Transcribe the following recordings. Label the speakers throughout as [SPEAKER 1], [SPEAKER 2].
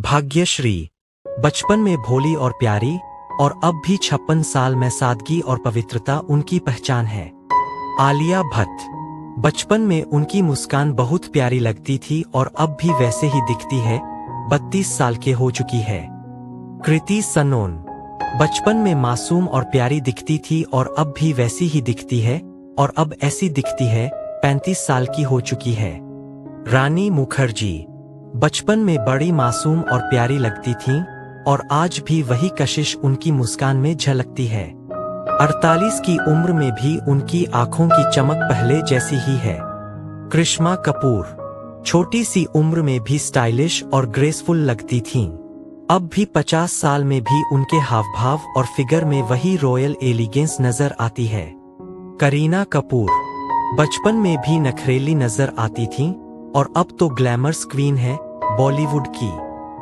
[SPEAKER 1] भाग्यश्री बचपन में भोली और प्यारी, और अब भी 56 साल में सादगी और पवित्रता उनकी पहचान है। आलिया भट्ट बचपन में उनकी मुस्कान बहुत प्यारी लगती थी और अब भी वैसे ही दिखती है, 32 साल के हो चुकी है। कृति सनोन बचपन में मासूम और प्यारी दिखती थी और अब भी वैसी ही दिखती है, और अब ऐसी दिखती है, 35 साल की हो चुकी है। रानी मुखर्जी बचपन में बड़ी मासूम और प्यारी लगती थीं, और आज भी वही कशिश उनकी मुस्कान में झलकती है। 48 की उम्र में भी उनकी आंखों की चमक पहले जैसी ही है। करिश्मा कपूर छोटी सी उम्र में भी स्टाइलिश और ग्रेसफुल लगती थीं। अब भी 50 साल में भी उनके हावभाव और फिगर में वही रॉयल एलिगेंस नजर आती है। करीना कपूर बचपन में भी नखरेली नजर आती थीं, और अब तो ग्लैमर्स क्वीन है बॉलीवुड की।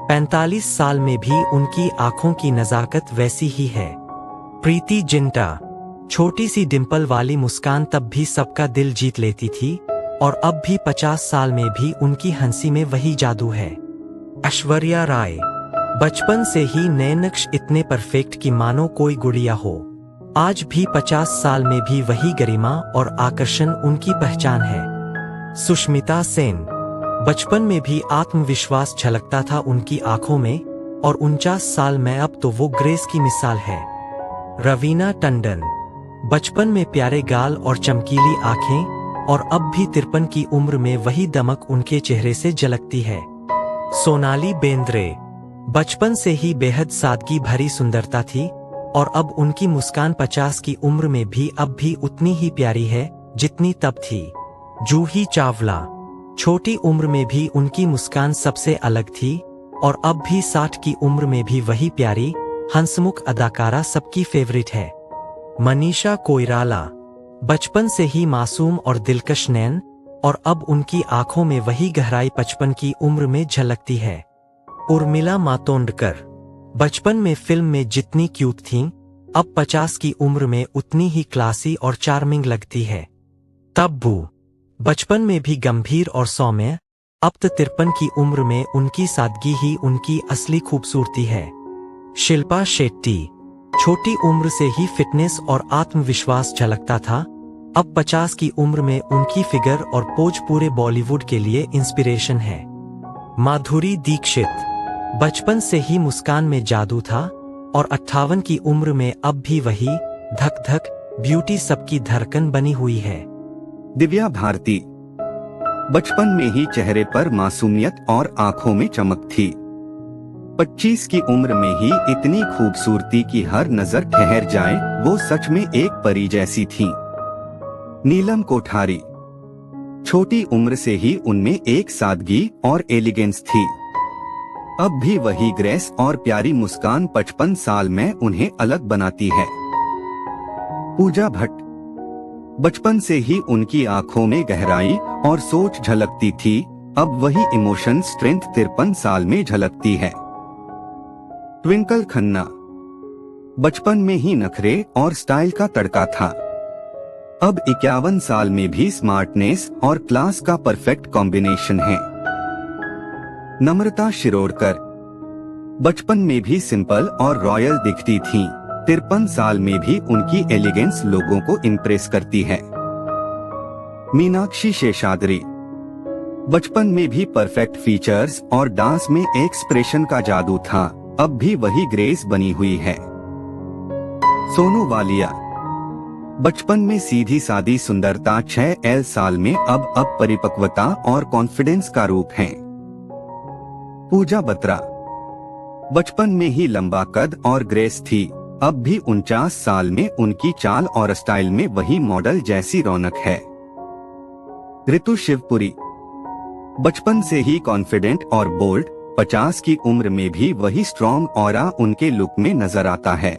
[SPEAKER 1] 45 साल में भी उनकी आंखों की नजाकत वैसी ही है। प्रीति जिंटा छोटी सी डिंपल वाली मुस्कान तब भी सबका दिल जीत लेती थी, और अब भी 50 साल में भी उनकी हंसी में वही जादू है। ऐश्वर्या राय बचपन से ही नए नक्श इतने परफेक्ट कि मानो कोई गुड़िया हो। आज भी 50 साल में भी वही गरिमा और आकर्षण उनकी पहचान है। सुष्मिता सेन बचपन में भी आत्मविश्वास झलकता था उनकी आंखों में, और 49 साल में अब तो वो ग्रेस की मिसाल है। रवीना टंडन बचपन में प्यारे गाल और चमकीली आंखें, और अब भी 53 की उम्र में वही दमक उनके चेहरे से झलकती है। सोनाली बेंद्रे बचपन से ही बेहद सादगी भरी सुंदरता थी, और अब उनकी मुस्कान 50 की उम्र में भी अब भी उतनी ही प्यारी है जितनी तब थी। जूही चावला छोटी उम्र में भी उनकी मुस्कान सबसे अलग थी, और अब भी 60 की उम्र में भी वही प्यारी हंसमुख अदाकारा सबकी फेवरेट है। मनीषा कोइराला बचपन से ही मासूम और दिलकश नैन, और अब उनकी आंखों में वही गहराई 55 की उम्र में झलकती है। उर्मिला मातोंडकर बचपन में फिल्म में जितनी क्यूट थीं, अब 50 की उम्र में उतनी ही क्लासी और चार्मिंग लगती है। तब्बू बचपन में भी गंभीर और सौम्य, अब तो 53 की उम्र में उनकी सादगी ही उनकी असली खूबसूरती है। शिल्पा शेट्टी छोटी उम्र से ही फिटनेस और आत्मविश्वास झलकता था, अब 50 की उम्र में उनकी फिगर और पोज पूरे बॉलीवुड के लिए इंस्पिरेशन है। माधुरी दीक्षित बचपन से ही मुस्कान में जादू था, और 58 की उम्र में अब भी वही धक धक ब्यूटी सबकी धड़कन बनी हुई है।
[SPEAKER 2] दिव्या भारती बचपन में ही चेहरे पर मासूमियत और आंखों में चमक थी। 25 की उम्र में ही इतनी खूबसूरती कि हर नजर ठहर जाए, वो सच में एक परी जैसी थीं। नीलम कोठारी छोटी उम्र से ही उनमें एक सादगी और एलिगेंस थी। अब भी वही ग्रेस और प्यारी मुस्कान 55 साल में उन्हें अलग बनाती है। पूजा भट्ट बचपन से ही उनकी आंखों में गहराई और सोच झलकती थी, अब वही इमोशन स्ट्रेंथ 53 साल में झलकती है। ट्विंकल खन्ना बचपन में ही नखरे और स्टाइल का तड़का था, अब 51 साल में भी स्मार्टनेस और क्लास का परफेक्ट कॉम्बिनेशन है। नम्रता शिरोडकर बचपन में भी सिंपल और रॉयल दिखती थीं, 53 साल में भी उनकी एलिगेंस लोगों को इम्प्रेस करती है। मीनाक्षी शेषाद्री बचपन में भी परफेक्ट फीचर्स और डांस में एक्सप्रेशन का जादू था, अब भी वही ग्रेस बनी हुई है। सोनू वालिया बचपन में सीधी सादी सुंदरता 6 साल में अब परिपक्वता और कॉन्फिडेंस का रूप है। पूजा बत्रा बचपन में ही लंबा कद और ग्रेस थी, अब भी 49 साल में उनकी चाल और स्टाइल में वही मॉडल जैसी रौनक है। ऋतु शिवपुरी बचपन से ही कॉन्फिडेंट और बोल्ड, 50 की उम्र में भी वही स्ट्रॉन्ग ऑरा उनके लुक में नजर आता है।